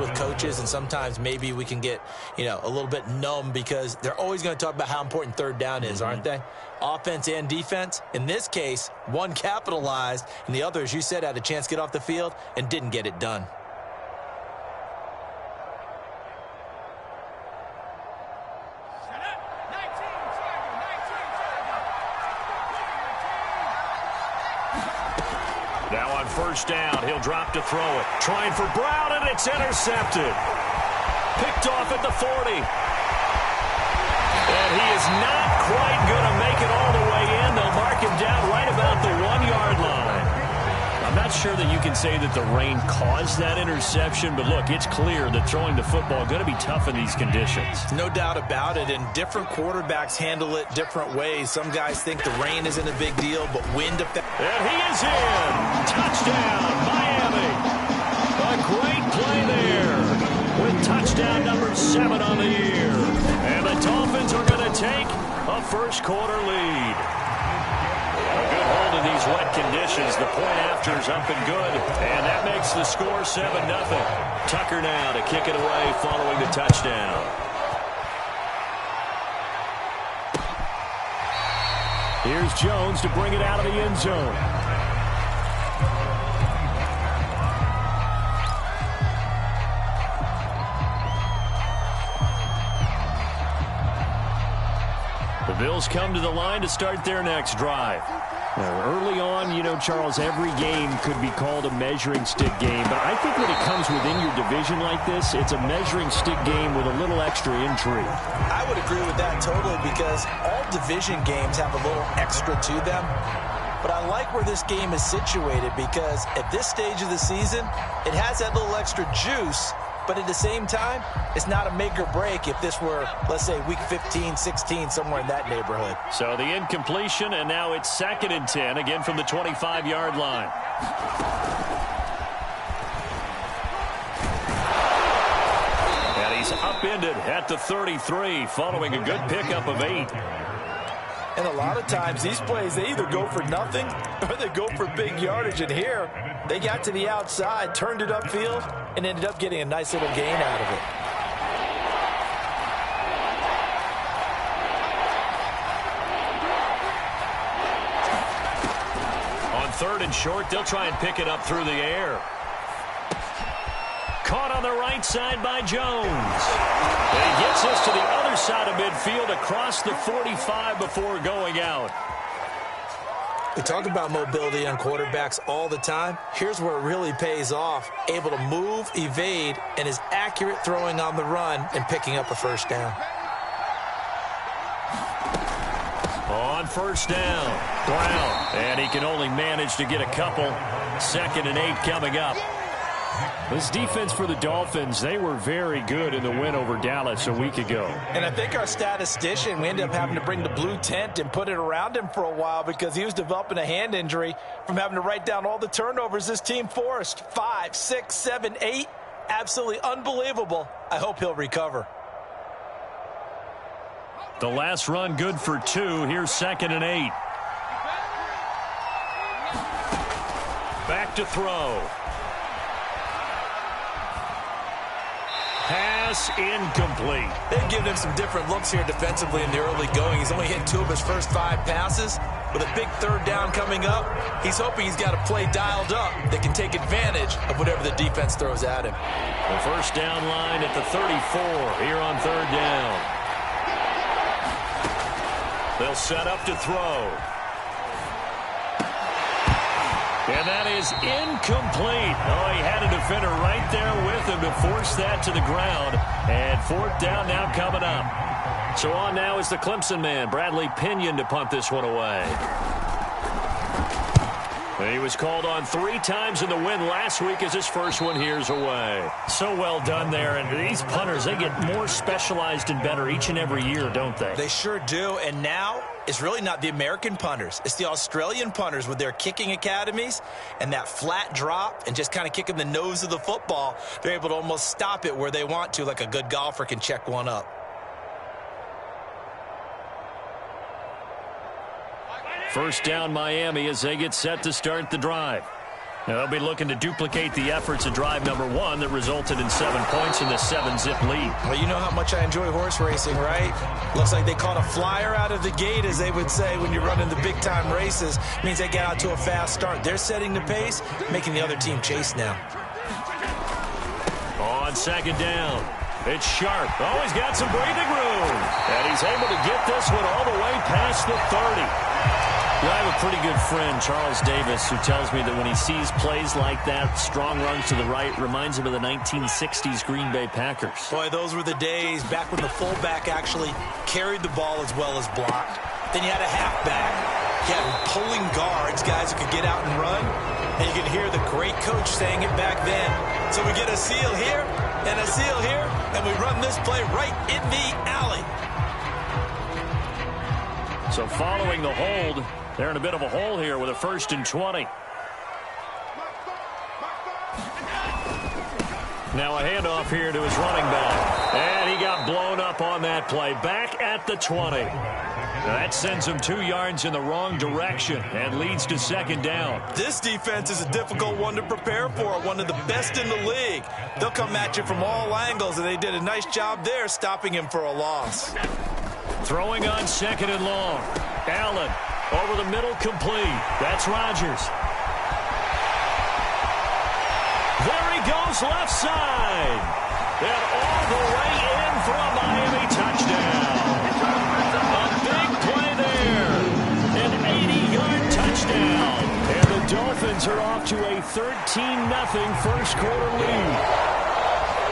with coaches, and sometimes maybe we can get, a little bit numb because they're always going to talk about how important third down is, aren't they? Offense and defense. In this case, one capitalized, and the other, as you said, had a chance to get off the field and didn't get it done. Now on first down, he'll drop to throw it. Trying for Brown, and it's intercepted. Picked off at the 40. And he is not quite going to make it all the way in. They'll mark him down right about the 1-yard line. I'm not sure that you can say that the rain caused that interception, but look, it's clear that throwing the football is going to be tough in these conditions. No doubt about it, and different quarterbacks handle it different ways. Some guys think the rain isn't a big deal, but wind affects. And he is in. Touchdown, Miami. A great play there with touchdown number 7 on the year. And the Dolphins are going to take a first-quarter lead. A good hold in these wet conditions. The point after is up and good, and that makes the score 7-0. Tucker now to kick it away following the touchdown. Here's Jones to bring it out of the end zone. The Bills come to the line to start their next drive. Now, early on, Charles, every game could be called a measuring stick game. But I think when it comes within your division like this, it's a measuring stick game with a little extra intrigue. I would agree with that totally because all division games have a little extra to them. But I like where this game is situated because at this stage of the season, it has that little extra juice. But at the same time, it's not a make or break if this were, let's say, week 15, 16, somewhere in that neighborhood. So the incompletion, and now it's 2nd and 10, again from the 25-yard line. And he's upended at the 33, following a good pickup of 8. And a lot of times, these plays, they either go for nothing or they go for big yardage. And here, they got to the outside, turned it upfield, and ended up getting a nice little gain out of it. On 3rd and short, they'll try and pick it up through the air. Caught on the right side by Jones. And he gets us to the other side of midfield across the 45 before going out. We talk about mobility on quarterbacks all the time. Here's where it really pays off. Able to move, evade, and is accurate throwing on the run and picking up a first down. On first down, Brown. And he can only manage to get a couple. 2nd and 8 coming up. This defense for the Dolphins, they were very good in the win over Dallas a week ago. And I think our statistician, we ended up having to bring the blue tent and put it around him for a while because he was developing a hand injury from having to write down all the turnovers this team forced. 5, 6, 7, 8. Absolutely unbelievable. I hope he'll recover. The last run good for 2. Here's 2nd and 8. Back to throw. Pass incomplete. They've given him some different looks here defensively in the early going. He's only hit 2 of his first 5 passes. With a big 3rd down coming up, he's hoping he's got a play dialed up that can take advantage of whatever the defense throws at him. The first down line at the 34 here on 3rd down. They'll set up to throw. And that is incomplete. Oh, he had a defender right there with him to force that to the ground. And 4th down now coming up. So on now is the Clemson man, Bradley Pinion, to punt this one away. He was called on 3 times in the win last week as his first one here's away. So well done there. And these punters, they get more specialized and better each and every year, don't they? They sure do. And now it's really not the American punters. It's the Australian punters with their kicking academies and that flat drop and just kind of kicking the nose of the football. They're able to almost stop it where they want to, like a good golfer can check one up. First down Miami as they get set to start the drive. They'll be looking to duplicate the efforts of drive number 1 that resulted in 7 points in the 7-zip lead. Well, you know how much I enjoy horse racing, right? Looks like they caught a flyer out of the gate, as they would say when you're running the big-time races. It means they get out to a fast start. They're setting the pace, making the other team chase now. On second down, it's Sharp. Oh, he's got some breathing room. And he's able to get this one all the way past the 30. I have a pretty good friend, Charles Davis, who tells me that when he sees plays like that, strong runs to the right, reminds him of the 1960s Green Bay Packers. Boy, those were the days back when the fullback actually carried the ball as well as blocked. Then you had a halfback. You had pulling guards, guys who could get out and run. And you could hear the great coach saying it back then. So we get a seal here and a seal here, and we run this play right in the alley. So following the hold, they're in a bit of a hole here with a 1st and 20. Now a handoff here to his running back. And he got blown up on that play. Back at the 20. Now that sends him 2 yards in the wrong direction and leads to 2nd down. This defense is a difficult one to prepare for, one of the best in the league. They'll come at you from all angles, and they did a nice job there stopping him for a loss. Throwing on 2nd and long. Allen over the middle, complete. That's Rodgers. There he goes, left side. And all the way in for a Miami touchdown. A big play there. An 80-yard touchdown. And the Dolphins are off to a 13-0 first quarter lead.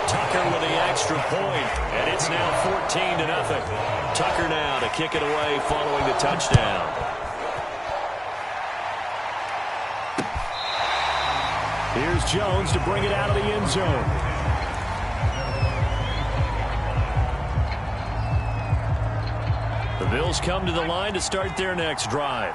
Tucker with the extra point, and it's now 14-0. Tucker now to kick it away following the touchdown. Here's Jones to bring it out of the end zone. The Bills come to the line to start their next drive.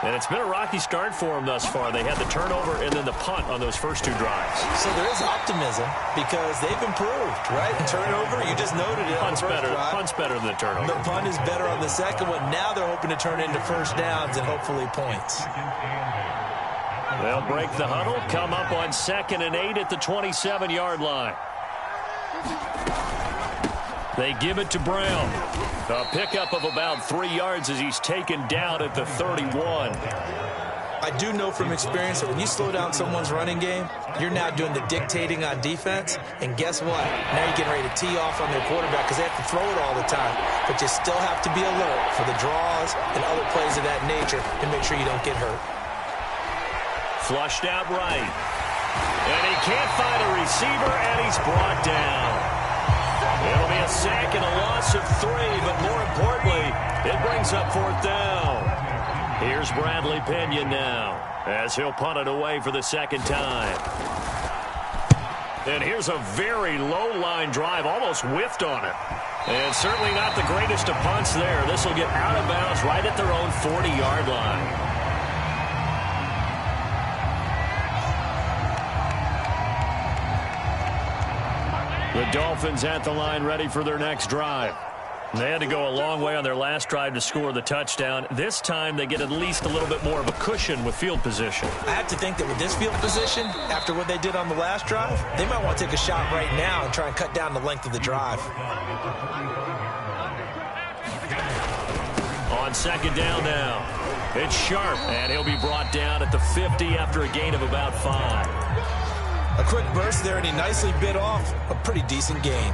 And it's been a rocky start for them thus far. They had the turnover and then the punt on those first 2 drives. So there is optimism because they've improved, right? The turnover, you just noted it. Punt's better than the turnover. The punt is better on the second one. Now they're hoping to turn it into first downs and hopefully points. They'll break the huddle, come up on 2nd and 8 at the 27-yard line. They give it to Brown. A pickup of about 3 yards as he's taken down at the 31. I do know from experience that when you slow down someone's running game, you're now doing the dictating on defense. And guess what? Now you're getting ready to tee off on their quarterback because they have to throw it all the time. But you still have to be alert for the draws and other plays of that nature and make sure you don't get hurt. Flushed out right. And he can't find a receiver, and he's brought down. It'll be a sack and a loss of 3, but more importantly, it brings up 4th down. Here's Bradley Pinion now as he'll punt it away for the 2nd time. And here's a very low-line drive, almost whiffed on it. And certainly not the greatest of punts there. This will get out of bounds right at their own 40-yard line. The Dolphins at the line ready for their next drive. They had to go a long way on their last drive to score the touchdown. This time they get at least a little bit more of a cushion with field position. I have to think that with this field position, after what they did on the last drive, they might want to take a shot right now and try and cut down the length of the drive. On 2nd down now, it's Sharp, and he'll be brought down at the 50 after a gain of about 5. A quick burst there, and he nicely bit off a pretty decent gain.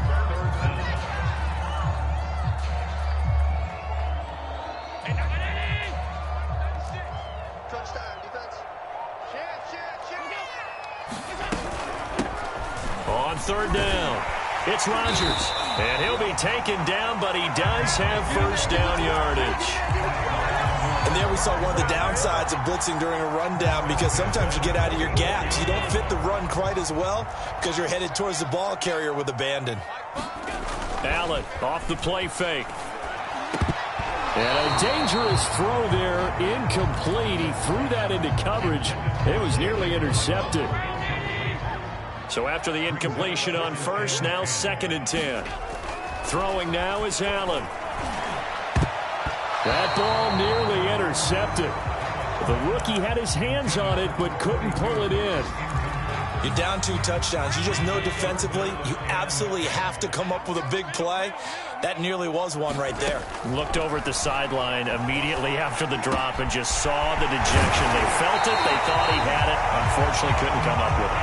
On 3rd down, it's Rodgers, and he'll be taken down, but he does have first down yardage. And there we saw one of the downsides of blitzing during a rundown because sometimes you get out of your gaps. You don't fit the run quite as well because you're headed towards the ball carrier with abandon. Allen off the play fake. And a dangerous throw there, incomplete. He threw that into coverage. It was nearly intercepted. So after the incompletion on first, now 2nd and 10. Throwing now is Allen. That ball nearly intercepted. The rookie had his hands on it, but couldn't pull it in. You're down 2 touchdowns. You just know defensively you absolutely have to come up with a big play. That nearly was one right there. Looked over at the sideline immediately after the drop and just saw the dejection. They felt it. They thought he had it. Unfortunately, couldn't come up with it.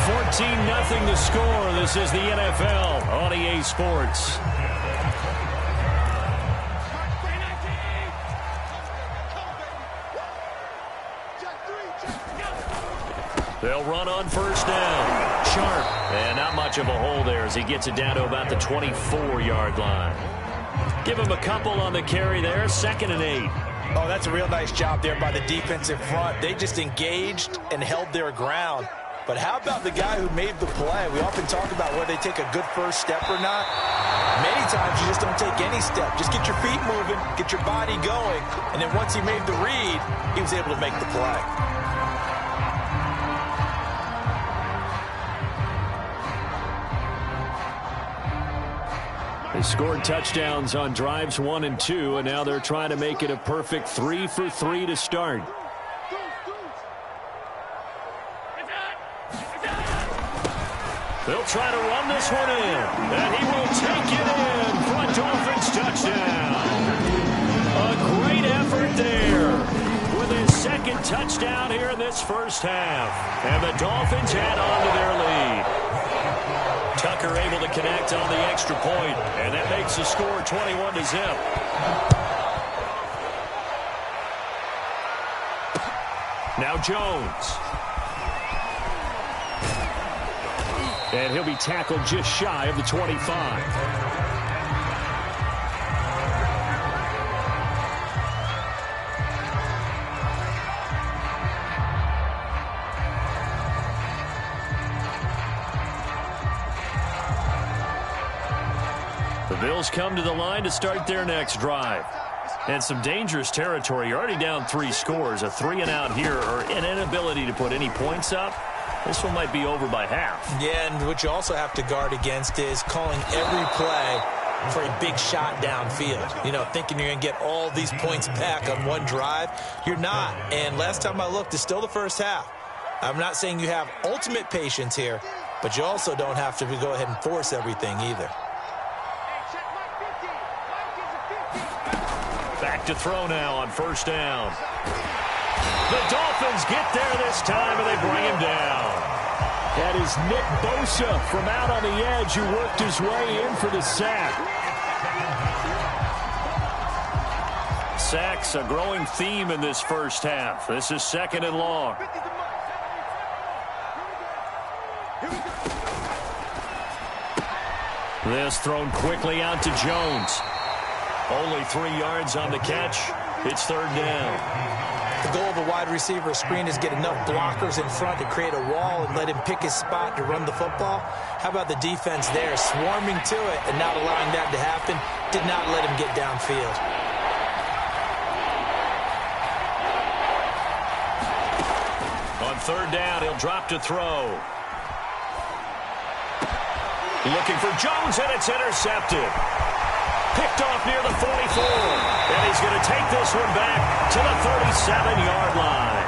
14-0 the score. This is the NFL on EA Sports. They'll run on first down. Sharp. And not much of a hole there as he gets it down to about the 24-yard line. Give him a couple on the carry there. 2nd and 8. Oh, that's a real nice job there by the defensive front. They just engaged and held their ground. But how about the guy who made the play? We often talk about whether they take a good first step or not. Many times you just don't take any step. Just get your feet moving, get your body going, and then once he made the read, he was able to make the play. They scored touchdowns on drives 1 and 2, and now they're trying to make it a perfect 3 for 3 to start. They'll try to run this one in, and he will take it in for a Dolphins touchdown. A great effort there with his 2nd touchdown here in this first half. And the Dolphins add on to their lead. Tucker able to connect on the extra point, and that makes the score 21-0. Now Jones. And he'll be tackled just shy of the 25. The Bills come to the line to start their next drive. And some dangerous territory. You're already down 3 scores. A 3-and-out here, or an inability to put any points up. This one might be over by half. Yeah, and what you also have to guard against is calling every play for a big shot downfield. You know, thinking you're going to get all these points back on one drive. You're not. And last time I looked, it's still the first half. I'm not saying you have ultimate patience here, but you also don't have to go ahead and force everything either. Back to throw now on first down. The Dolphins get there this time, and they bring him down. That is Nick Bosa from out on the edge who worked his way in for the sack. Sacks, a growing theme in this first half. This is 2nd and long. This thrown quickly out to Jones. Only 3 yards on the catch. It's 3rd down. The goal of a wide receiver screen is get enough blockers in front to create a wall and let him pick his spot to run the football. How about the defense there, swarming to it and not allowing that to happen? Did not let him get downfield. On 3rd down, he'll drop to throw. Looking for Jones, and it's intercepted. Picked off near the 44. And he's going to take this one back to the 37-yard line.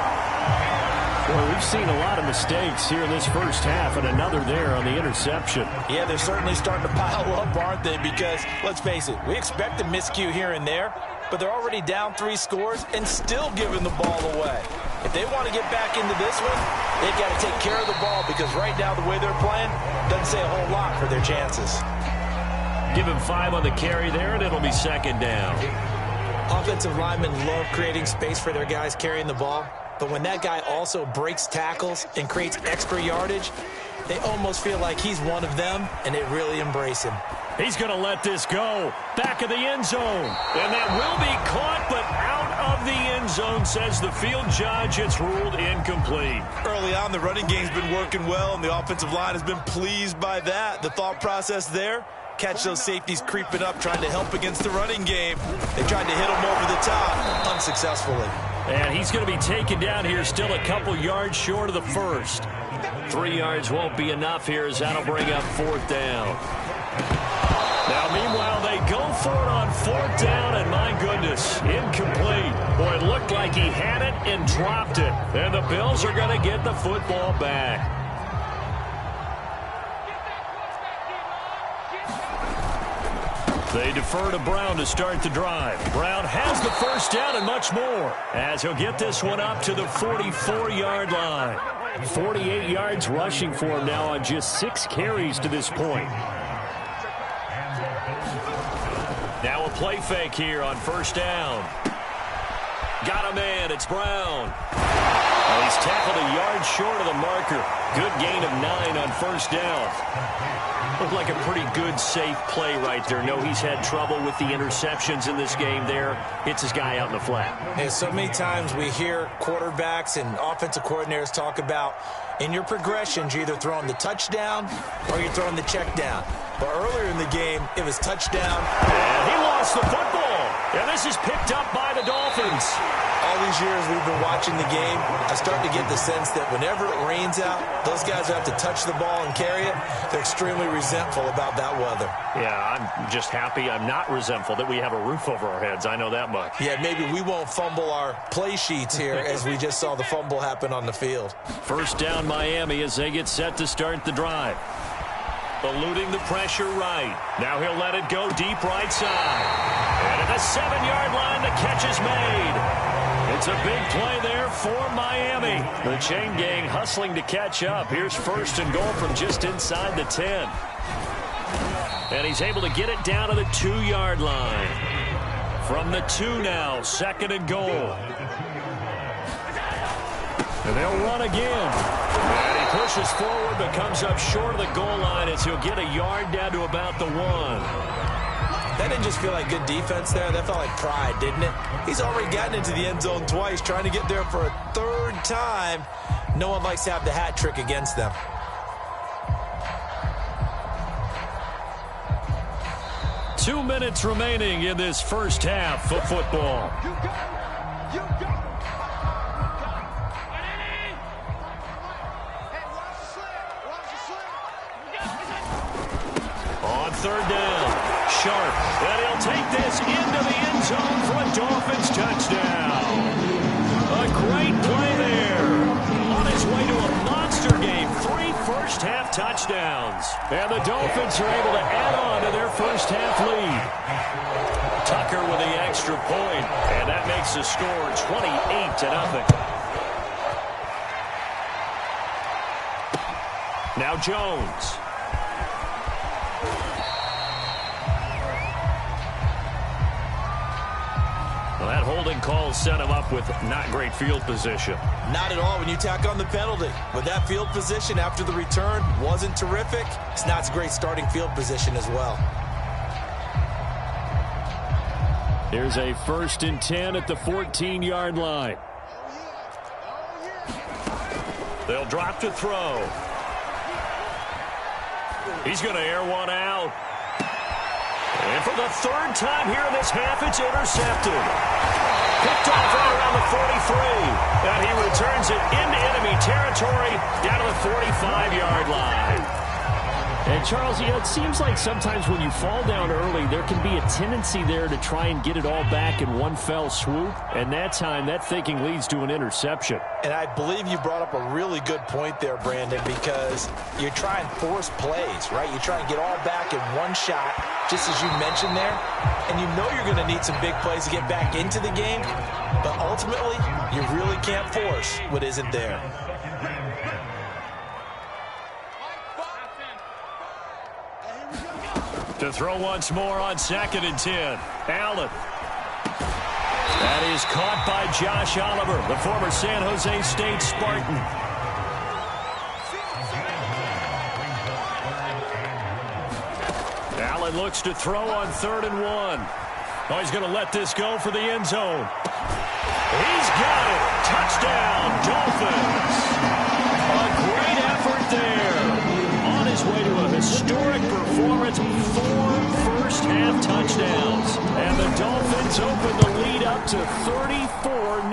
Well, we've seen a lot of mistakes here in this first half, and another there on the interception. Yeah, they're certainly starting to pile up, aren't they? Because, let's face it, we expect a miscue here and there, but they're already down 3 scores and still giving the ball away. If they want to get back into this one, they've got to take care of the ball, because right now the way they're playing doesn't say a whole lot for their chances. Give him 5 on the carry there, and it'll be 2nd down. Offensive linemen love creating space for their guys carrying the ball, but when that guy also breaks tackles and creates extra yardage, they almost feel like he's one of them, and they really embrace him. He's going to let this go. Back of the end zone. And that will be caught, but out of the end zone, says the field judge. It's ruled incomplete. Early on, the running game's been working well, and the offensive line has been pleased by that. The thought process there, catch those safeties creeping up, trying to help against the running game. They tried to hit him over the top, unsuccessfully. And he's going to be taken down here, still a couple yards short of the first. 3 yards won't be enough here, as that'll bring up 4th down. Now, meanwhile, they go for it on 4th down, and my goodness, incomplete. Boy, it looked like he had it and dropped it. And the Bills are going to get the football back. They defer to Brown to start the drive. Brown has the first down and much more, as he'll get this one up to the 44-yard line. 48 yards rushing for him now on just 6 carries to this point. Now a play fake here on 1st down. Got a man. It's Brown. Well, he's tackled a yard short of the marker. Good gain of 9 on 1st down. Looked like a pretty good, safe play right there. No, he's had trouble with the interceptions in this game there. Hits his guy out in the flat. And so many times we hear quarterbacks and offensive coordinators talk about in your progressions, you're either throwing the touchdown or you're throwing the check down. But earlier in the game, it was touchdown. And he lost the football. And this is picked up by the Dolphins. All these years we've been watching the game, I start to get the sense that whenever it rains out, those guys who have to touch the ball and carry it, they're extremely resentful about that weather. Yeah, I'm just happy I'm not resentful that we have a roof over our heads. I know that much. Yeah, maybe we won't fumble our play sheets here as we just saw the fumble happen on the field. 1st down Miami as they get set to start the drive. Eluding the pressure right. Now he'll let it go deep right side. And at the 7-yard line, the catch is made. It's a big play there for Miami. The chain gang hustling to catch up. Here's 1st and goal from just inside the 10. And he's able to get it down to the 2-yard line. From the 2 now, 2nd and goal. And they'll run again. And he pushes forward but comes up short of the goal line as he'll get a yard down to about the 1. That didn't just feel like good defense there. That felt like pride, didn't it? He's already gotten into the end zone twice, trying to get there for a 3rd time. No one likes to have the hat trick against them. Two minutes remaining in this first half of football. On 3rd down. Sharp, and he'll take this into the end zone for a Dolphins touchdown. A great play there. On his way to a monster game, 3 first-half touchdowns. And the Dolphins are able to add on to their first-half lead. Tucker with the extra point, and that makes the score 28-0. Now Jones. Well, that holding call set him up with not great field position. Not at all when you tack on the penalty. But that field position after the return wasn't terrific. It's not a great starting field position as well. Here's a 1st and 10 at the 14-yard line. They'll drop to throw. He's going to air one out. And for the 3rd time here in this half, it's intercepted. Picked off right around the 43. And he returns it into enemy territory down to the 45-yard line. And, Charles, you know, it seems like sometimes when you fall down early, there can be a tendency there to try and get it all back in one fell swoop. And that time, that thinking leads to an interception. And I believe you brought up a really good point there, Brandon, because you try and force plays, right? You try and get all back in one shot, just as you mentioned there. And you know you're going to need some big plays to get back into the game. But ultimately, you really can't force what isn't there. To throw once more on 2nd and 10. Allen. That is caught by Josh Oliver, the former San Jose State Spartan. Allen looks to throw on 3rd and 1. Oh, he's going to let this go for the end zone. He's got it. Touchdown, Dolphins. A great effort there. On his way to a historic performance, 4 first-half touchdowns. And the Dolphins open the lead up to 34-0.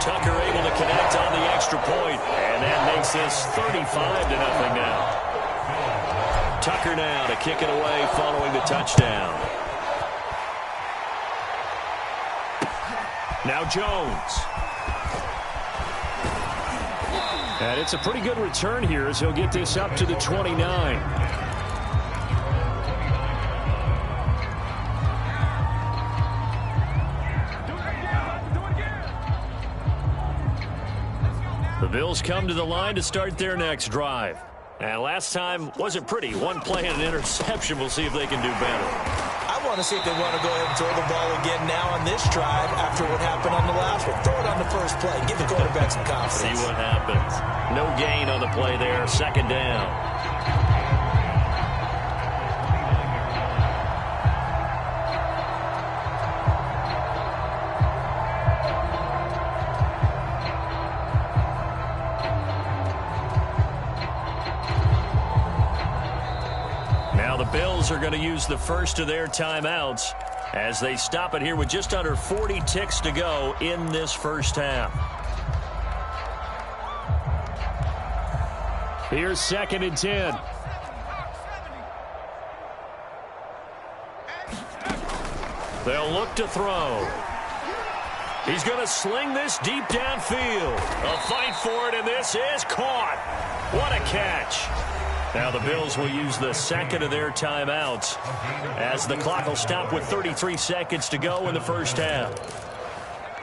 Tucker able to connect on the extra point, and that makes this 35-0 now. Tucker now to kick it away following the touchdown. Now Jones. And it's a pretty good return here as he'll get this up to the 29. The Bills come to the line to start their next drive. And last time wasn't pretty. One play and an interception. We'll see if they can do better. I want to see if they want to go ahead and throw the ball again now on this drive after what happened on the last one. Throw it on the first play. Give the quarterback some confidence. See what happens. No gain on the play there. Second down. Bills are going to use the first of their timeouts as they stop it here with just under 40 ticks to go in this first half. Here's 2nd and 10. They'll look to throw. He's going to sling this deep downfield. A fight for it, and this is caught. What a catch. Now the Bills will use the second of their timeouts as the clock will stop with 33 seconds to go in the first half.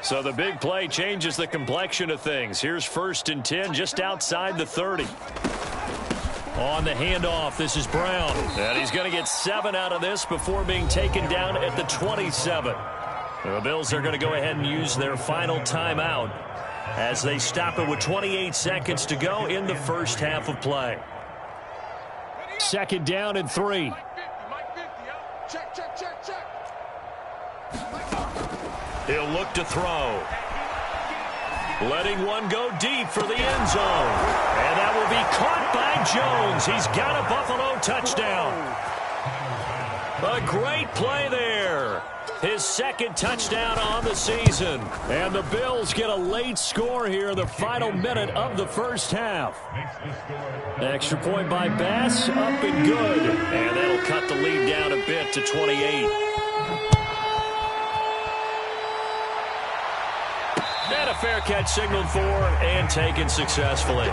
So the big play changes the complexion of things. Here's 1st and 10 just outside the 30. On the handoff, this is Brown. And he's going to get 7 out of this before being taken down at the 27. The Bills are going to go ahead and use their final timeout as they stop it with 28 seconds to go in the first half of play. 2nd down and 3. He'll look to throw. Letting one go deep for the end zone. And that will be caught by Jones. He's got a Buffalo touchdown. A great play there. His 2nd touchdown on the season. And the Bills get a late score here in the final minute of the first half. Extra point by Bass, up and good. And that'll cut the lead down a bit to 28. And a fair catch signaled for and taken successfully.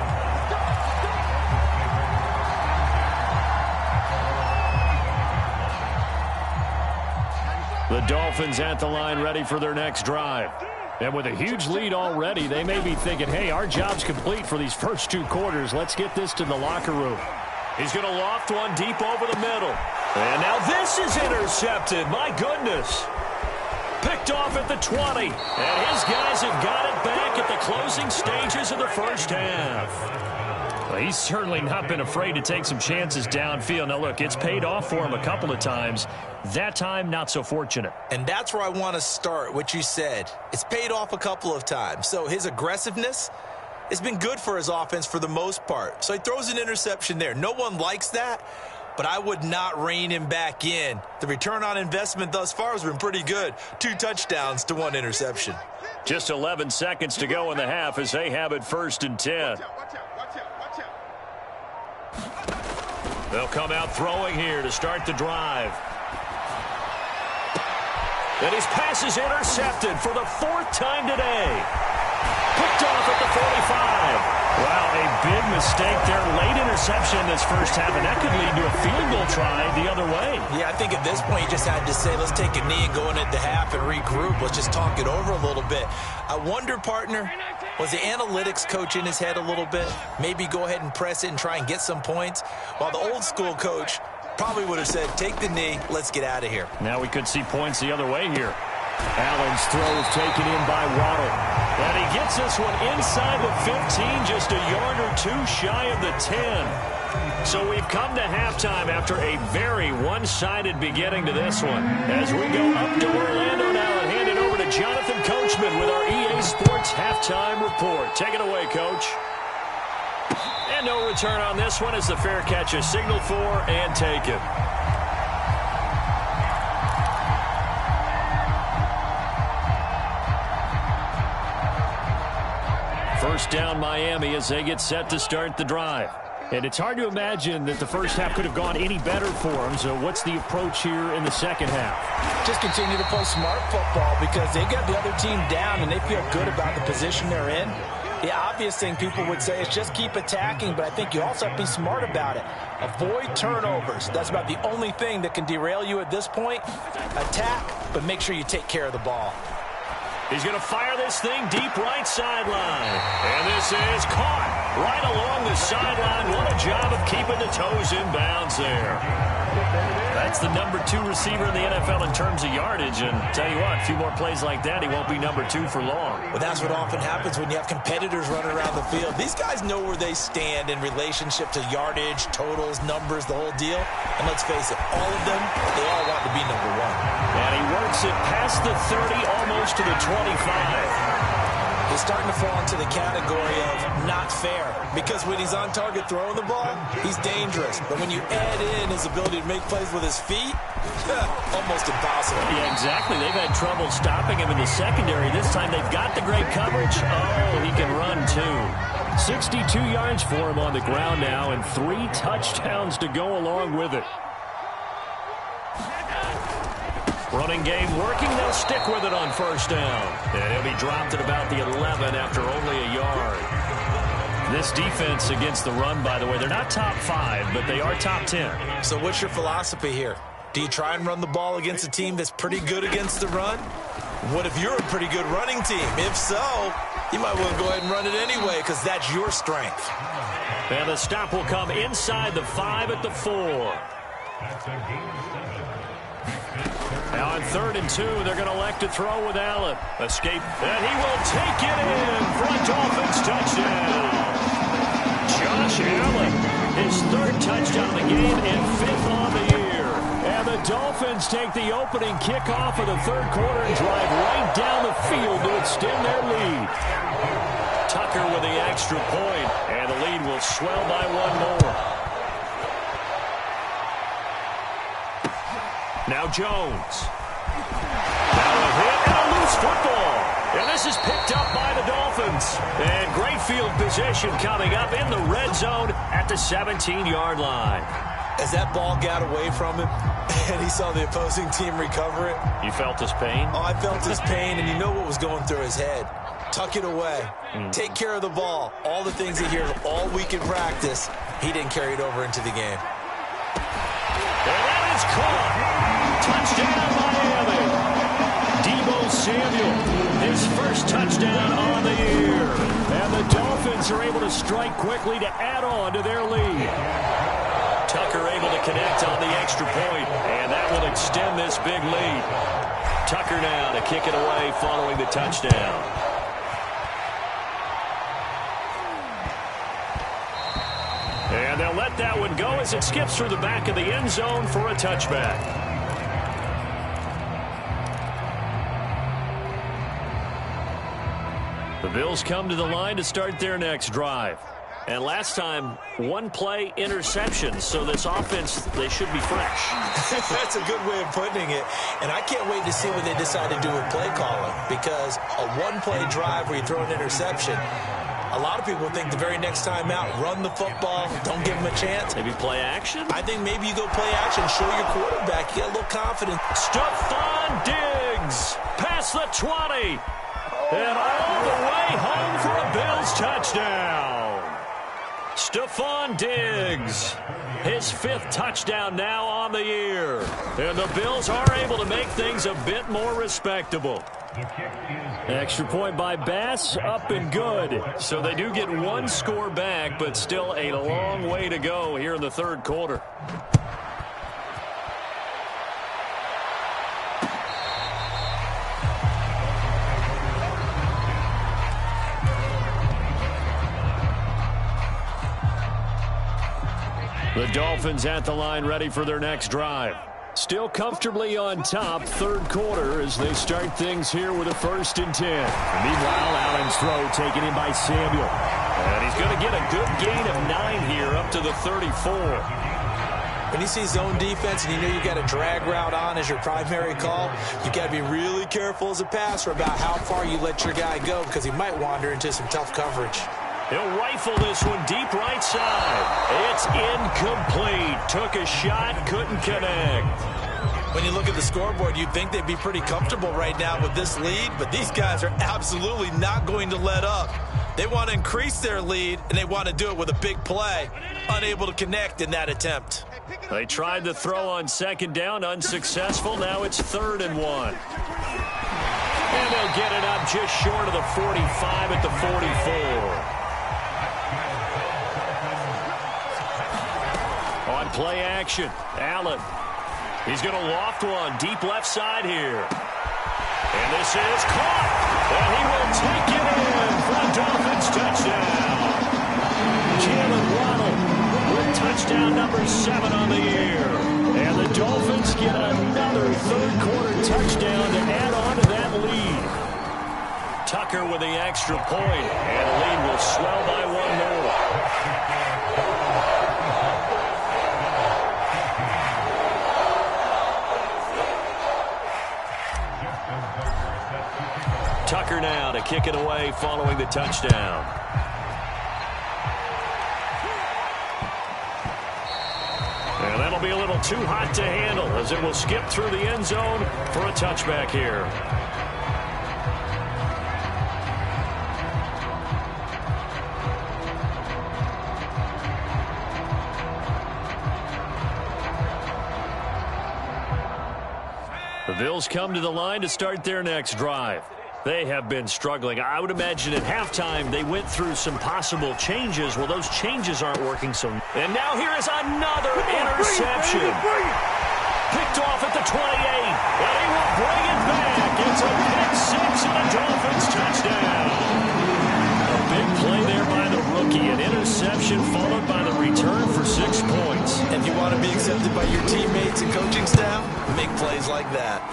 The Dolphins at the line ready for their next drive. And with a huge lead already, they may be thinking, hey, our job's complete for these first 2 quarters. Let's get this to the locker room. He's going to loft one deep over the middle. And now this is intercepted. My goodness. Picked off at the 20. And his guys have got it back at the closing stages of the first half. Well, he's certainly not been afraid to take some chances downfield. Now, look, it's paid off for him a couple of times. That time, not so fortunate. And that's where I want to start, what you said. It's paid off a couple of times. So his aggressiveness has been good for his offense for the most part. So he throws an interception there. No one likes that, but I would not rein him back in. The return on investment thus far has been pretty good. 2 touchdowns to 1 interception. Just 11 seconds to go in the half as they have it 1st and 10. They'll come out throwing here to start the drive. And his pass is intercepted for the 4th time today. Picked off at the 45. Wow, a big mistake there. Late interception in this first half, and that could lead to a field goal try the other way. Yeah, I think at this point you just had to say, let's take a knee and go into the half and regroup. Let's just talk it over a little bit. I wonder, partner, was the analytics coach in his head a little bit? Maybe go ahead and press it and try and get some points? While the old school coach probably would have said, take the knee, let's get out of here. Now we could see points the other way here. Allen's throw is taken in by Waddle. And he gets this one inside the 15, just a yard or 2 shy of the 10. So we've come to halftime after a very one-sided beginning to this one. As we go up to Orlando now and hand it over to Jonathan Coachman with our EA Sports Halftime Report. Take it away, Coach. And no return on this one as the fair catch is signaled for and taken. First down Miami as they get set to start the drive. And it's hard to imagine that the first half could have gone any better for them. So what's the approach here in the second half? Just continue to play smart football because they got the other team down and they feel good about the position they're in. The obvious thing people would say is just keep attacking, but I think you also have to be smart about it. Avoid turnovers. That's about the only thing that can derail you at this point. Attack, but make sure you take care of the ball. He's going to fire this thing deep right sideline. And this is caught right along the sideline. What a job of keeping the toes in bounds there. That's the number 2 receiver in the NFL in terms of yardage. And tell you what, a few more plays like that, he won't be number 2 for long. Well, that's what often happens when you have competitors running around the field. These guys know where they stand in relationship to yardage, totals, numbers, the whole deal. And let's face it, all of them, they all want to be number 1. And he works it past the 30, almost to the 25. He's starting to fall into the category of not fair because when he's on target throwing the ball, he's dangerous. But when you add in his ability to make plays with his feet, almost impossible. Yeah, exactly. They've had trouble stopping him in the secondary. This time they've got the great coverage. Oh, he can run too. 62 yards for him on the ground now and 3 touchdowns to go along with it. Running game working. They'll stick with it on first down. And he'll be dropped at about the 11 after only a yard. This defense against the run, by the way, they're not top 5, but they are top 10. So what's your philosophy here? Do you try and run the ball against a team that's pretty good against the run? What if you're a pretty good running team? If so, you might want to go ahead and run it anyway because that's your strength. And the stop will come inside the 5 at the 4. Now on 3rd and 2, they're going to elect to throw with Allen. Escape, and he will take it in for a Dolphins touchdown. Josh Allen, his 3rd touchdown of the game and 5th on the year. And the Dolphins take the opening kickoff of the 3rd quarter and drive right down the field to extend their lead. Tucker with the extra point, and the lead will swell by 1 more. Now Jones. Now a hit and a loose football. And this is picked up by the Dolphins. And great field position coming up in the red zone at the 17-yard line. As that ball got away from him and he saw the opposing team recover it. You felt his pain? Oh, I felt his pain, and you know what was going through his head. Tuck it away. Take care of the ball. All the things he hears all week in practice, he didn't carry it over into the game. And that is caught. Touchdown, Miami. Deebo Samuel, his first touchdown on the year. And the Dolphins are able to strike quickly to add on to their lead. Tucker able to connect on the extra point, and that will extend this big lead. Tucker now to kick it away following the touchdown. And they'll let that one go as it skips through the back of the end zone for a touchback. The Bills come to the line to start their next drive. And last time, 1-play interception. So this offense, they should be fresh. That's a good way of putting it. And I can't wait to see what they decide to do with play calling. Because a 1-play drive where you throw an interception, a lot of people think the very next time out, run the football, don't give them a chance. Maybe play action? I think maybe you go play action, show your quarterback, you get a little confidence. Stephon Diggs past the 20. And all the way home for a Bills touchdown. Stephon Diggs, his 5th touchdown now on the year. And the Bills are able to make things a bit more respectable. Extra point by Bass, up and good. So they do get 1 score back, but still a long way to go here in the 3rd quarter. The Dolphins at the line ready for their next drive. Still comfortably on top, 3rd quarter as they start things here with a 1st and 10. Meanwhile, Allen's throw taken in by Samuel. And he's going to get a good gain of 9 here up to the 34. When you see zone defense and you know you got a drag route on as your primary call, you got to be really careful as a passer about how far you let your guy go because he might wander into some tough coverage. He'll rifle this one deep right side. It's incomplete. Took a shot, couldn't connect. When you look at the scoreboard, you'd think they'd be pretty comfortable right now with this lead, but these guys are absolutely not going to let up. They want to increase their lead, and they want to do it with a big play. Unable to connect in that attempt. They tried the throw on second down, unsuccessful. Now it's 3rd and 1. And they'll get it up just short of the 45 at the 44. On play action, Allen. He's going to loft one deep left side here. And this is caught. And he will take it in for a Dolphins touchdown. Jalen Waddle with touchdown number 7 on the year. And the Dolphins get another third-quarter touchdown to add on to that lead. Tucker with the extra point, and the lead will swell by 1 more. Tucker now to kick it away following the touchdown. And that'll be a little too hot to handle as it will skip through the end zone for a touchback here. The Bills come to the line to start their next drive. They have been struggling. I would imagine at halftime they went through some possible changes. Well, those changes aren't working. And now here is another interception. Picked off at the 28. And he will bring it back. It's a pick 6 and a Dolphins touchdown. A big play there by the rookie. An interception followed by the return for 6 points. If you want to be accepted by your teammates and coaching staff, make plays like that.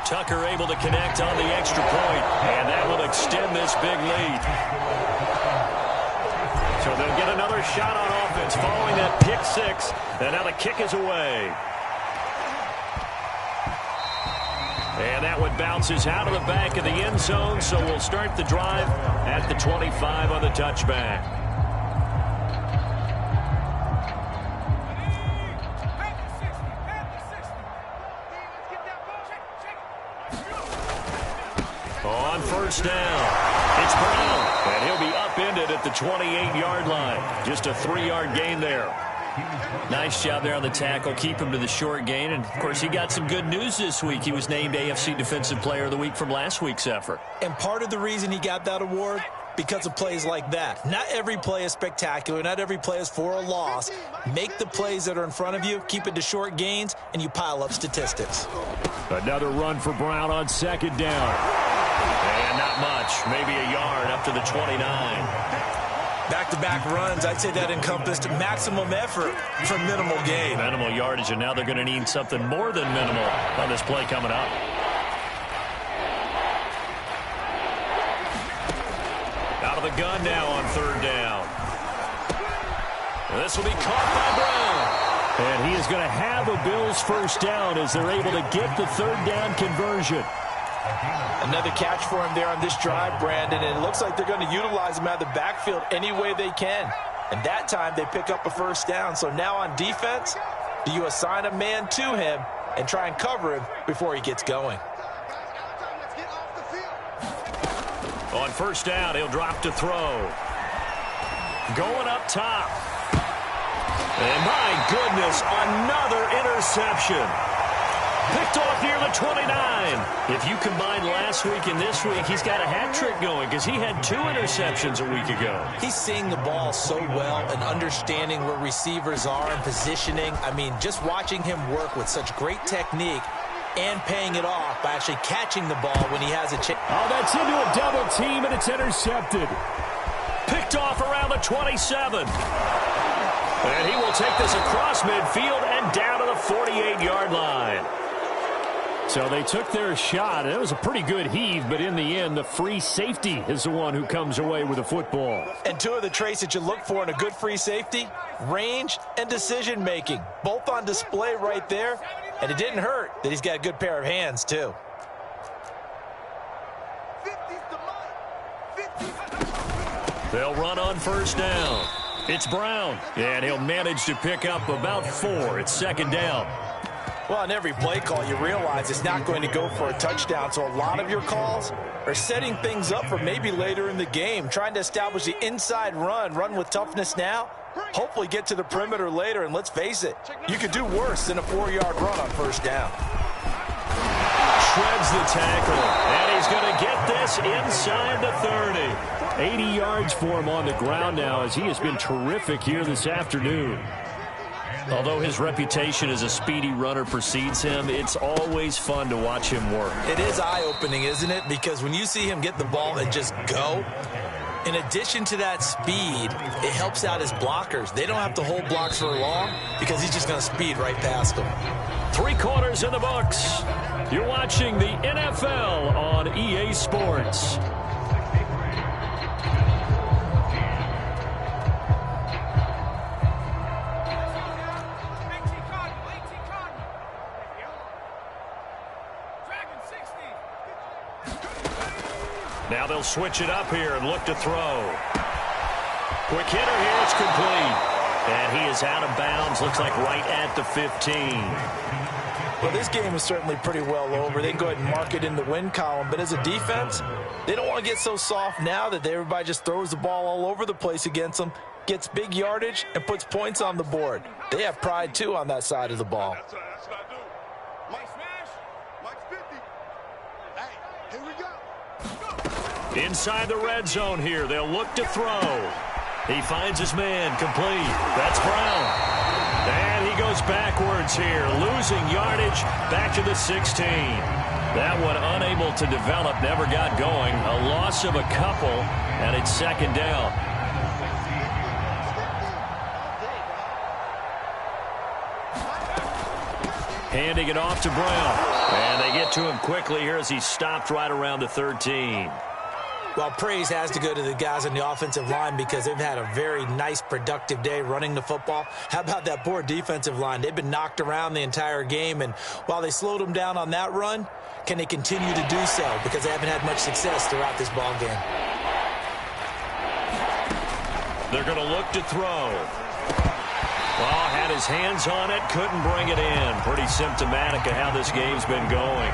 Tucker able to connect on the extra point, and that will extend this big lead. So they'll get another shot on offense following that pick 6, and now the kick is away. And that one bounces out of the back of the end zone, so we'll start the drive at the 25 on the touchback. On first down, it's Brown, and he'll be upended at the 28-yard line. Just a 3-yard gain there. Nice job there on the tackle. Keep him to the short gain. And, of course, he got some good news this week. He was named AFC Defensive Player of the Week from last week's effort. And part of the reason he got that award, because of plays like that. Not every play is spectacular. Not every play is for a loss. Make the plays that are in front of you, keep it to short gains, and you pile up statistics. Another run for Brown on second down. And not much. Maybe a yard up to the 29. Back-to-back runs, I'd say that encompassed maximum effort for minimal gain. Minimal yardage, and now they're going to need something more than minimal on this play coming up. Out of the gun now on third down. And this will be caught by Brown. And he is going to have a Bills first down as they're able to get the third down conversion. Another catch for him there on this drive, Brandon, and it looks like they're going to utilize him out of the backfield any way they can. And that time they pick up a first down. So now on defense, do you assign a man to him and try and cover him before he gets going? On first down, he'll drop to throw. Going up top. And my goodness, another interception. Picked off near the 29. If you combine last week and this week, he's got a hat trick going because he had 2 interceptions a week ago. He's seeing the ball so well and understanding where receivers are and positioning. I mean, just watching him work with such great technique and paying it off by actually catching the ball when he has a chance. Oh, that's into a double team, and it's intercepted. Picked off around the 27. And he will take this across midfield and down to the 48-yard line. So they took their shot. It was a pretty good heave, but in the end, the free safety is the one who comes away with the football. And 2 of the traits that you look for in a good free safety, range and decision-making, both on display right there. And it didn't hurt that he's got a good pair of hands, too. They'll run on first down. It's Brown, and he'll manage to pick up about 4. It's second down. Well, on every play call, you realize it's not going to go for a touchdown, so a lot of your calls are setting things up for maybe later in the game, trying to establish the inside run with toughness now, hopefully get to the perimeter later, and let's face it, you could do worse than a 4-yard run on first down. Shreds the tackle, and he's going to get this inside the 30. 80 yards for him on the ground now, as he has been terrific here this afternoon. Although his reputation as a speedy runner precedes him, it's always fun to watch him work. It is eye-opening, isn't it? Because when you see him get the ball and just go, in addition to that speed, it helps out his blockers. They don't have to hold blocks for long because he's just going to speed right past them. 3 quarters in the books. You're watching the NFL on EA Sports. Now they'll switch it up here and look to throw. Quick hitter here, it's complete. And he is out of bounds, looks like right at the 15. Well, this game is certainly pretty well over. They can go ahead and mark it in the win column. But as a defense, they don't want to get so soft now that everybody just throws the ball all over the place against them, gets big yardage, and puts points on the board. They have pride, too, on that side of the ball. That's what I do. Mike smash. Mike's 50. Hey, here we go. Inside the red zone here, they'll look to throw. He finds his man, complete. That's Brown. And he goes backwards here, losing yardage back to the 16. That one unable to develop, never got going. A loss of a couple, and it's second down. Handing it off to Brown. And they get to him quickly here as he stopped right around the 13. Well, praise has to go to the guys on the offensive line because they've had a very nice, productive day running the football. How about that poor defensive line? They've been knocked around the entire game, and while they slowed them down on that run, can they continue to do so? Because they haven't had much success throughout this ball game. They're going to look to throw. Well, had his hands on it, couldn't bring it in. Pretty symptomatic of how this game's been going.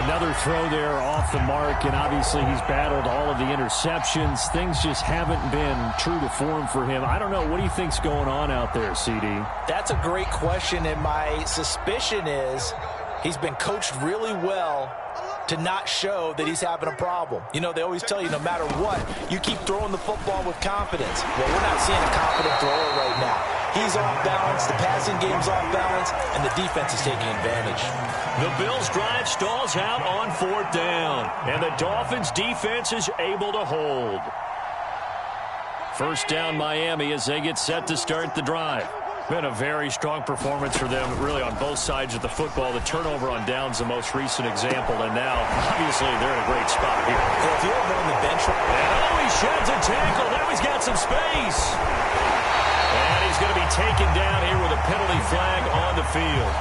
Another throw there off the mark, and obviously he's battled all of the interceptions. Things just haven't been true to form for him. I don't know. What do you think's going on out there, CD? That's a great question, and my suspicion is he's been coached really well to not show that he's having a problem. You know, they always tell you no matter what, you keep throwing the football with confidence. Well, we're not seeing a confident thrower right now. He's off balance, the passing game's off balance, and the defense is taking advantage. The Bills' drive stalls out on 4th down, and the Dolphins' defense is able to hold. First down, Miami, as they get set to start the drive. Been a very strong performance for them, really, on both sides of the football. The turnover on downs, the most recent example, and now, obviously, they're in a great spot here. Yeah, if you're on the bench, and he sheds a tackle. Now he's got some space. And he's going to be taken down here with a penalty flag on the field.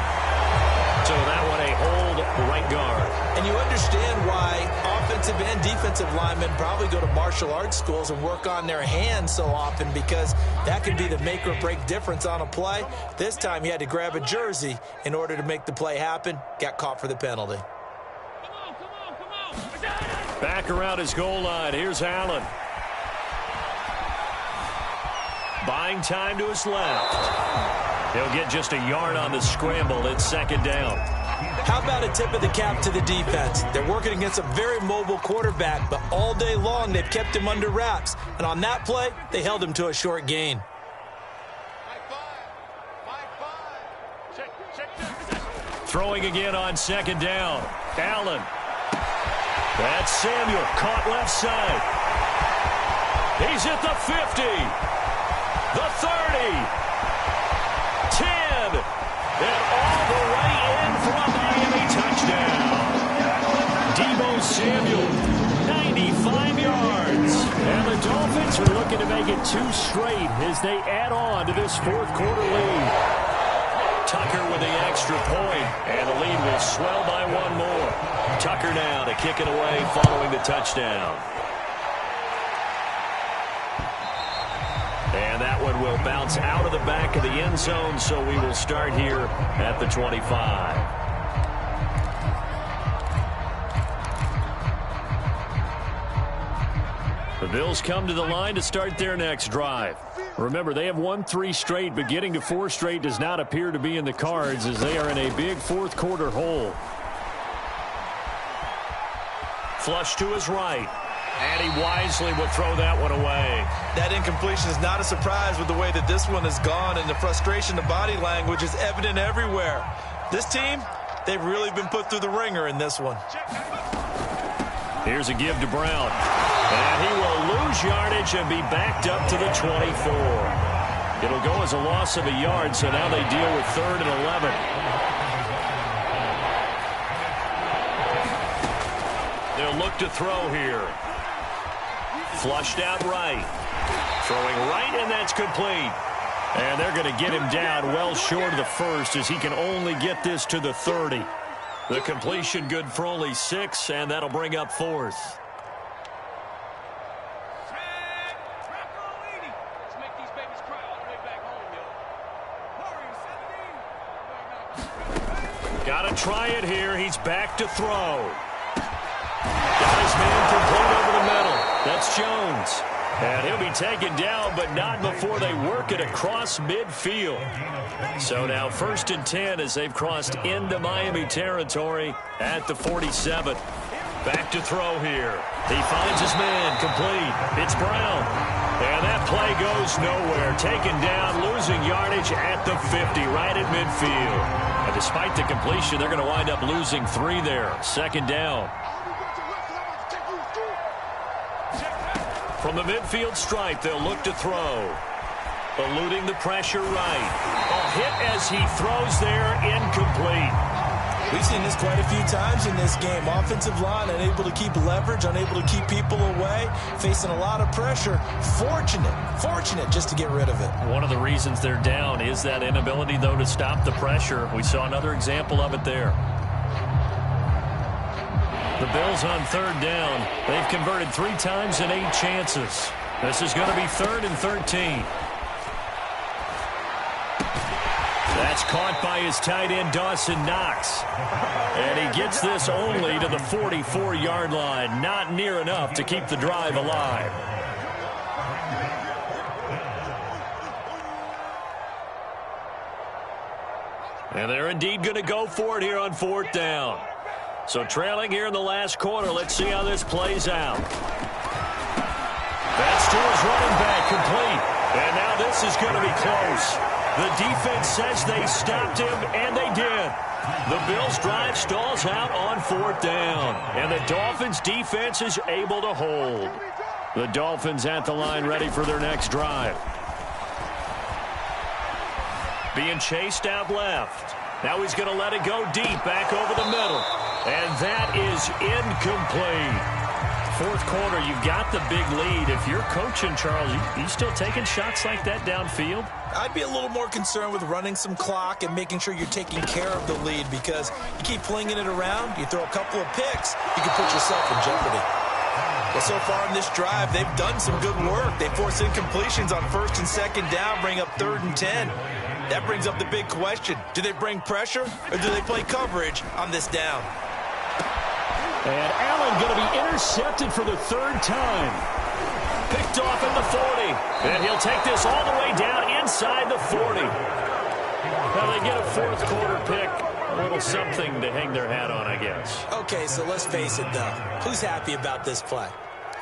So that one a hold right guard. And you understand why offensive and defensive linemen probably go to martial arts schools and work on their hands so often, because that can be the make or break difference on a play. This time he had to grab a jersey in order to make the play happen. Got caught for the penalty. Back around his goal line. Here's Allen. Buying time to his left. He'll get just a yard on the scramble. It's second down. How about a tip of the cap to the defense? They're working against a very mobile quarterback, but all day long they've kept him under wraps. And on that play, they held him to a short gain. Throwing again on second down. Allen. That's Samuel. Caught left side. He's at the 50. The 30, 10, and all the way in for a Miami touchdown. Deebo Samuel, 95 yards. And the Dolphins are looking to make it 2 straight as they add on to this fourth quarter lead. Tucker with the extra point, and the lead will swell by 1 more. Tucker now to kick it away following the touchdown. bounce out of the back of the end zone, so we will start here at the 25. The Bills come to the line to start their next drive. Remember, they have won 3 straight, but getting to 4 straight does not appear to be in the cards as they are in a big fourth quarter hole. Flush to his right. And he wisely will throw that one away. That incompletion is not a surprise with the way that this one has gone, and the frustration, the body language is evident everywhere. This team, they've really been put through the ringer in this one. Here's a give to Brown. And he will lose yardage and be backed up to the 24. It'll go as a loss of a yard, so now they deal with 3rd and 11. They'll look to throw here. Flushed out right. Throwing right, and that's complete. And they're going to get him down well short of the first as he can only get this to the 30. The completion good for only 6, and that'll bring up 4th. Got to try it here. He's back to throw. Got his man complete over the middle. That's Jones. And he'll be taken down, but not before they work it across midfield. So now 1st and 10 as they've crossed into Miami territory at the 47. Back to throw here. He finds his man complete. It's Brown. And that play goes nowhere. Taken down, losing yardage at the 50, right at midfield. And despite the completion, they're going to wind up losing 3 there. 2nd down. From the midfield stripe, they'll look to throw. Eluding the pressure right. A hit as he throws there, incomplete. We've seen this quite a few times in this game. Offensive line unable to keep leverage, unable to keep people away, facing a lot of pressure. Fortunate just to get rid of it. One of the reasons they're down is that inability, though, to stop the pressure. We saw another example of it there. The Bills on 3rd down. They've converted 3 times in 8 chances. This is going to be 3rd and 13. That's caught by his tight end, Dawson Knox. And he gets this only to the 44-yard line. Not near enough to keep the drive alive. And they're indeed going to go for it here on 4th down. So trailing here in the last quarter, let's see how this plays out. That's to his running back, complete. And now this is going to be close. The defense says they stopped him, and they did. The Bills' drive stalls out on 4th down. And the Dolphins' defense is able to hold. The Dolphins at the line ready for their next drive. Being chased out left. Now he's going to let it go deep, back over the middle. And that is incomplete. 4th quarter, you've got the big lead. If you're coaching, Charles, you still taking shots like that downfield? I'd be a little more concerned with running some clock and making sure you're taking care of the lead, because you keep flinging it around, you throw a couple of picks, you can put yourself in jeopardy. Well, so far in this drive, they've done some good work. They force incompletions on 1st and 2nd down, bring up 3rd and 10. That brings up the big question. Do they bring pressure, or do they play coverage on this down? And Allen going to be intercepted for the 3rd time. Picked off at the 40. And he'll take this all the way down inside the 40. Now they get a 4th quarter pick. A little something to hang their hat on, I guess. Okay, so let's face it, though. Who's happy about this play?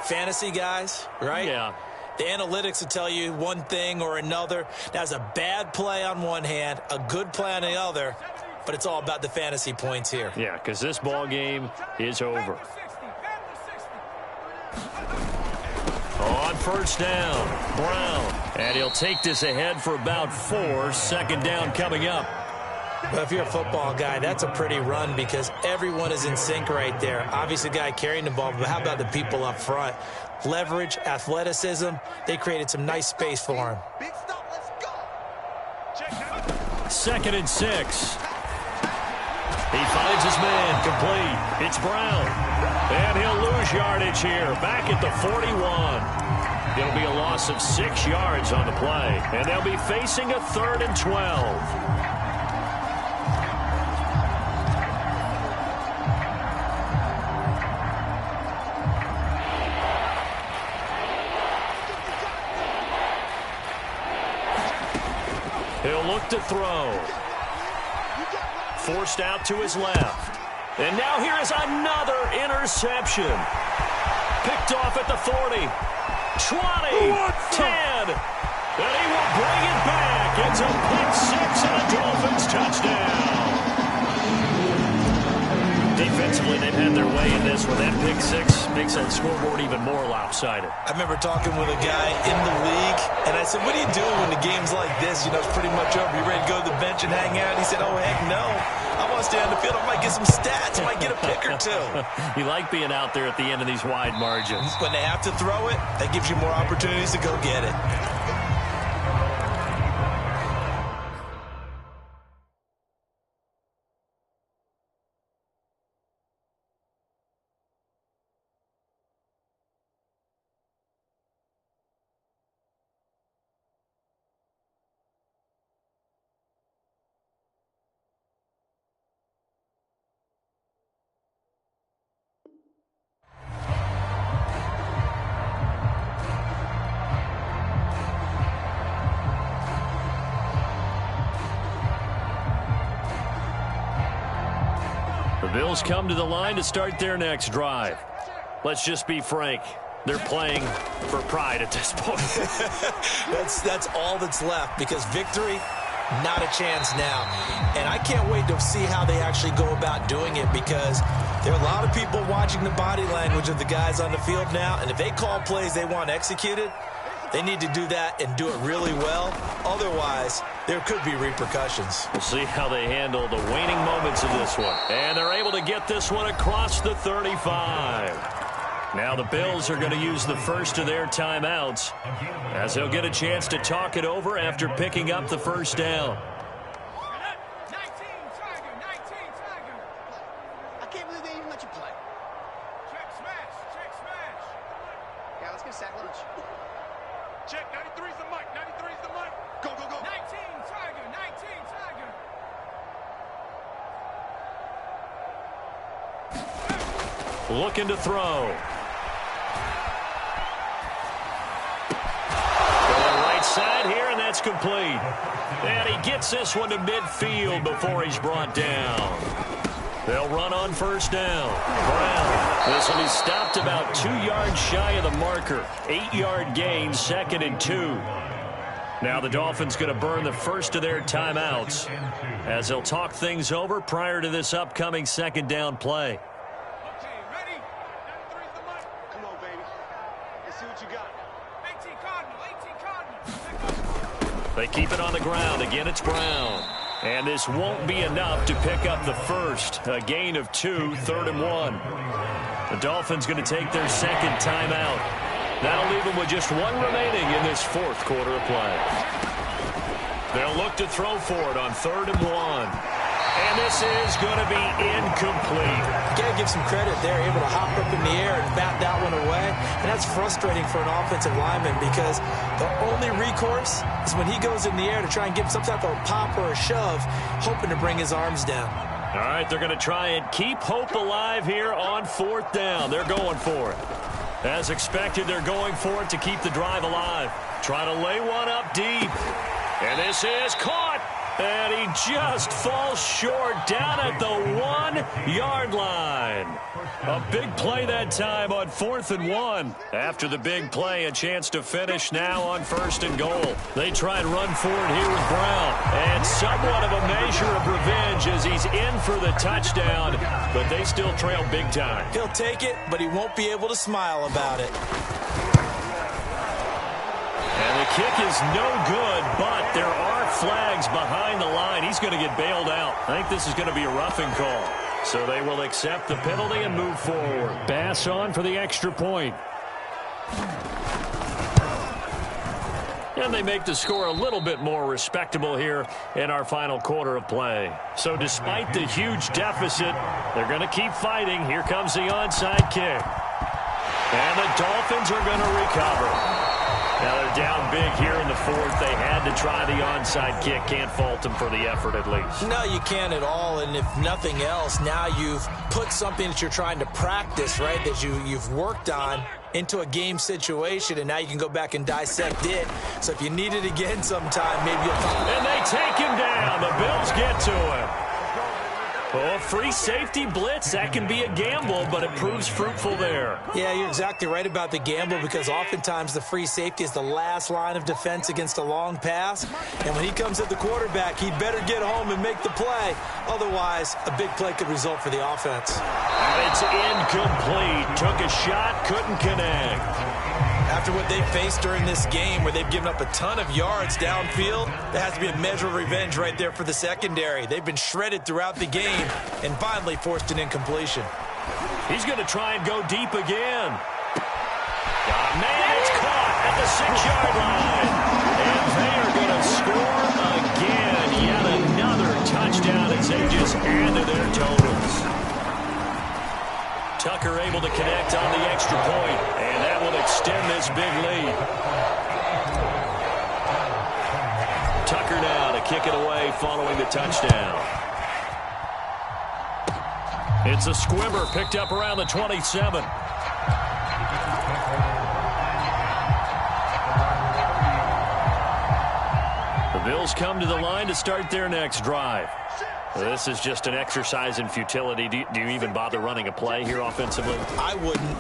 Fantasy guys, right? Yeah. The analytics will tell you one thing or another. That's a bad play on one hand, a good play on the other. But it's all about the fantasy points here. Yeah, because this ball game is over. On 1st down, Brown. And he'll take this ahead for about 4. 2nd down coming up. Well, if you're a football guy, that's a pretty run because everyone is in sync right there. Obviously, the guy carrying the ball, but how about the people up front? Leverage, athleticism, they created some nice space for him. 2nd and 6. He finds his man, complete. It's Brown. And he'll lose yardage here, back at the 41. It'll be a loss of 6 yards on the play, and they'll be facing a 3rd and 12. He'll look to throw. Forced out to his left. And now here is another interception. Picked off at the 40. 20. 10. And he will bring it back. It's a pick 6 and a Dolphins touchdown. Defensively, they've had their way in this one. That pick 6 makes that scoreboard even more lopsided. I remember talking with a guy in the league, and I said, what do you do when the game's like this? You know, it's pretty much over. You ready to go to the bench and hang out? He said, oh, heck no. I want to stay on the field. I might get some stats. I might get a pick or two. You like being out there at the end of these wide margins. When they have to throw it, that gives you more opportunities to go get it. The Bills come to the line to start their next drive. Let's just be frank. They're playing for pride at this point. That's all that's left, because victory, not a chance now. And I can't wait to see how they actually go about doing it, because there are a lot of people watching the body language of the guys on the field now, and if they call plays they want executed, they need to do that and do it really well. Otherwise, there could be repercussions. We'll see how they handle the waning moments of this one. And they're able to get this one across the 35. Now the Bills are going to use the first of their timeouts, as they'll get a chance to talk it over after picking up the first down. 19, Tiger, 19, Tiger. I can't believe they even let you play. Check smash, check smash. Yeah, let's get a sack lunch. Check, 93's the mic, 93's the mic. Go, go, go. 19, Tiger, 19, Tiger. Looking to throw. Side here, and that's complete. And he gets this one to midfield before he's brought down. They'll run on first down. Brown. This will be stopped about 2 yards shy of the marker. 8-yard gain, 2nd and 2. Now the Dolphins going to burn the first of their timeouts, as they'll talk things over prior to this upcoming 2nd down play. Okay, ready? 93's the mic. Come on, baby. Let's see what you got. 18 Cardinal, 18 Cardinal. They keep it on the ground. Again, it's Brown. And this won't be enough to pick up the first. A gain of 2, 3rd and 1. The Dolphins going to take their 2nd timeout. That'll leave them with just 1 remaining in this 4th quarter of play. They'll look to throw for it on 3rd and 1. And this is going to be incomplete. You got to give some credit. They're able to hop up in the air and bat that one away. And that's frustrating for an offensive lineman, because the only recourse is when he goes in the air to try and give some type of a pop or a shove, hoping to bring his arms down. All right, they're going to try and keep hope alive here on 4th down. They're going for it. As expected, they're going for it to keep the drive alive. Try to lay one up deep. And this is caught. And he just falls short down at the 1-yard line. A big play that time on 4th and 1. After the big play, a chance to finish now on 1st and goal. They try and run for it here with Brown. And somewhat of a measure of revenge as he's in for the touchdown. But they still trail big time. He'll take it, but he won't be able to smile about it. And the kick is no good, but there are flags behind the line. He's going to get bailed out. I think this is going to be a roughing call. So they will accept the penalty and move forward. Bass on for the extra point. And they make the score a little bit more respectable here in our final quarter of play. So despite the huge deficit, they're going to keep fighting. Here comes the onside kick. And the Dolphins are going to recover. Now they're down big here in the fourth. They had to try the onside kick. Can't fault them for the effort at least. No, you can't at all. And if nothing else, now you've put something that you're trying to practice, right, that you've worked on into a game situation, and now you can go back and dissect it. So if you need it again sometime, maybe you'll find it. And they take him down. The Bills get to him. Oh, free safety blitz, that can be a gamble, but it proves fruitful there. Yeah, you're exactly right about the gamble, because oftentimes the free safety is the last line of defense against a long pass. And when he comes at the quarterback, he'd better get home and make the play. Otherwise, a big play could result for the offense. It's incomplete. Took a shot, couldn't connect. After what they faced during this game, where they've given up a ton of yards downfield, there has to be a measure of revenge right there for the secondary. They've been shredded throughout the game and finally forced an incompletion. He's going to try and go deep again. Man, it's caught at the 6-yard line. And they are going to score again. Yet another touchdown as they just add to their totals. Tucker able to connect on the extra point, and that will extend this big lead. Tucker now to kick it away following the touchdown. It's a squibber picked up around the 27. The Bills come to the line to start their next drive. This is just an exercise in futility. Do you even bother running a play here offensively? I wouldn't,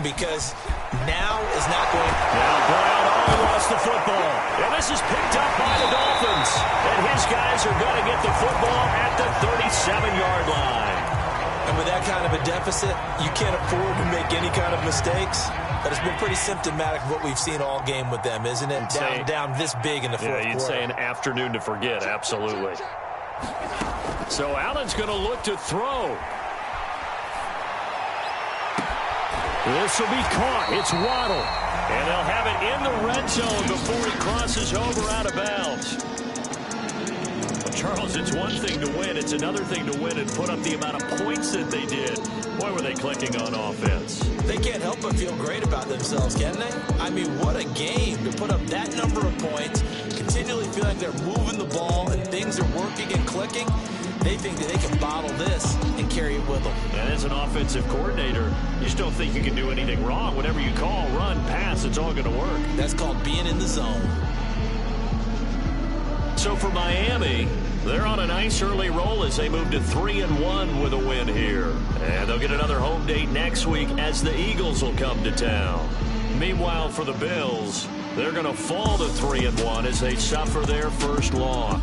because now is not going. Now Brown lost the football. And this is picked up by the Dolphins. And his guys are going to get the football at the 37-yard line. And with that kind of a deficit, you can't afford to make any kind of mistakes. But it's been pretty symptomatic of what we've seen all game with them, isn't it? Down this big in the fourth quarter. Yeah, you'd say an afternoon to forget, absolutely. So Allen's going to look to throw. This will be caught. It's Waddle. And they'll have it in the red zone before he crosses over out of bounds. Well, Charles, it's one thing to win. It's another thing to win and put up the amount of points that they did. Boy, were they clicking on offense. They can't help but feel great about themselves, can they? I mean, what a game to put up that number of points, continually feel like they're moving the ball and things are working and clicking. They think that they can bottle this and carry it with them. And as an offensive coordinator, you just don't think you can do anything wrong. Whatever you call, run, pass, it's all going to work. That's called being in the zone. So for Miami, they're on a nice early roll as they move to 3-1 with a win here. And they'll get another home date next week as the Eagles will come to town. Meanwhile, for the Bills, they're going to fall to 3-1 as they suffer their first loss.